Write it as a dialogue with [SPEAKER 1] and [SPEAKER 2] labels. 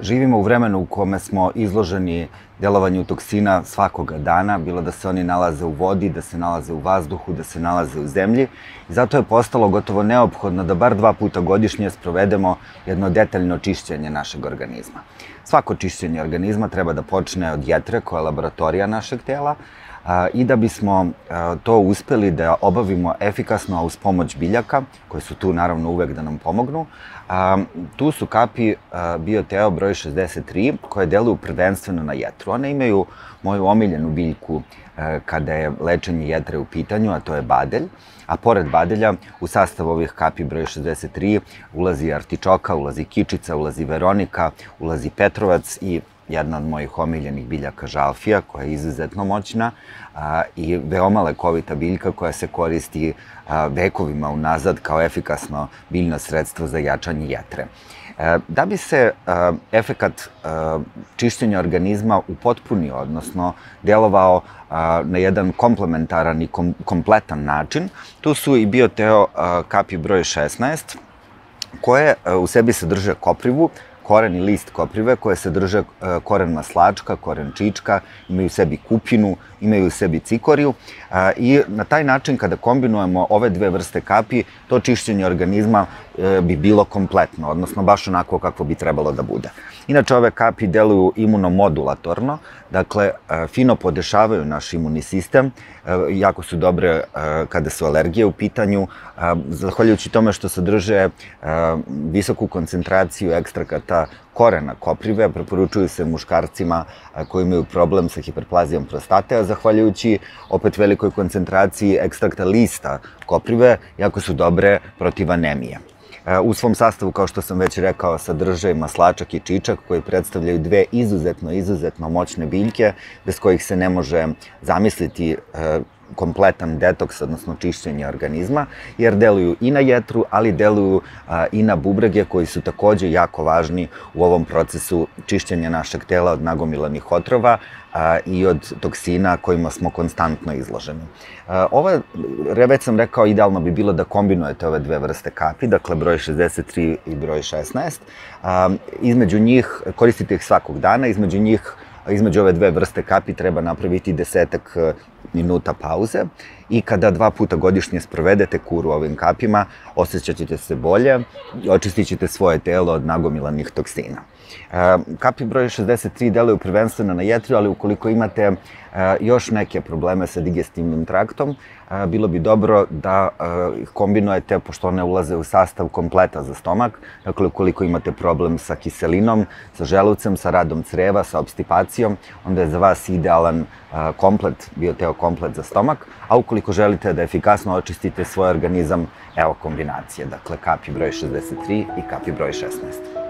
[SPEAKER 1] Živimo u vremenu u kome smo izloženi delovanju toksina svakoga dana, bilo da se oni nalaze u vodi, da se nalaze u vazduhu, da se nalaze u zemlji. I zato je postalo gotovo neophodno da bar 2 puta godišnje sprovedemo jedno detaljno čišćenje našeg organizma. Svako čišćenje organizma treba da počne od jetre, koja je laboratorija našeg tela, i da bismo to uspeli da obavimo efikasno, a uz pomoć biljaka, koje su tu naravno uvek da nam pomognu, tu su kapi Bioteo broj 63, koje deluju prvenstveno na jetru. One imaju moju omiljenu biljku kada je lečenje jetre u pitanju, a to je badelj. A pored badelja, u sastav ovih kapi broj 63 ulazi artičoka, ulazi kičica, ulazi veronika, ulazi petrovac i jedna od mojih omiljenih biljaka žalfija, koja je izuzetno moćna i veoma lekovita biljka koja se koristi vekovima unazad kao efikasno biljno sredstvo za jačanje jetre. Da bi se efekat čišćenja organizma upotpunio, odnosno delovao na jedan komplementaran i kompletan način, tu su i Bioteo kapi broj 16, koje u sebi sadrže koprivu, koren i list koprive, koje sadrže koren maslačka, koren čička, imaju u sebi kupinu, imaju u sebi cikoriju i na taj način kada kombinujemo ove dve vrste kapi, to čišćenje organizma bi bilo kompletno, odnosno baš onako kako bi trebalo da bude. Inače, ove kapi deluju imunomodulatorno, dakle, fino podešavaju naš imunni sistem, jako su dobre kada su alergije u pitanju, zahvaljujući tome što sadrže visoku koncentraciju ekstrakata korena koprive, preporučuju se muškarcima koji imaju problem sa hiperplazijom prostate, a zahvaljujući opet velikoj koncentraciji ekstrakta lista koprive, jako su dobre protiv anemije. U svom sastavu, kao što sam već rekao, sadrže maslačak i čičak, koji predstavljaju dve izuzetno moćne biljke, bez kojih se ne može zamisliti kompletan detoks, odnosno čišćenje organizma, jer deluju i na jetru, ali deluju i na bubrege, koji su takođe jako važni u ovom procesu čišćenja našeg tela od nagomilanih otrova i od toksina kojima smo konstantno izloženi. Već sam rekao, idealno bi bilo da kombinujete ove dve vrste kapi, dakle broj 63 i broj 16. Između njih, koristite ih svakog dana, između ove dve vrste kapi treba napraviti 10 minuta pauze i kada 2 puta godišnje sprovedete kuru ovim kapima, osjećat ćete se bolje i očistit ćete svoje telo od nagomilanih toksina. Kapi broj 63 deluju prvenstveno na jetru, ali ukoliko imate još neke probleme sa digestivnim traktom, bilo bi dobro da ih kombinujete, pošto one ulaze u sastav kompleta za stomak. Dakle, ukoliko imate problem sa kiselinom, sa želucem, sa radom creva, sa obstipacijom, onda je za vas idealan komplet, Bioteo komplet za stomak, a ukoliko želite da efikasno očistite svoj organizam, evo kombinacije, dakle kapi broj 63 i kapi broj 16.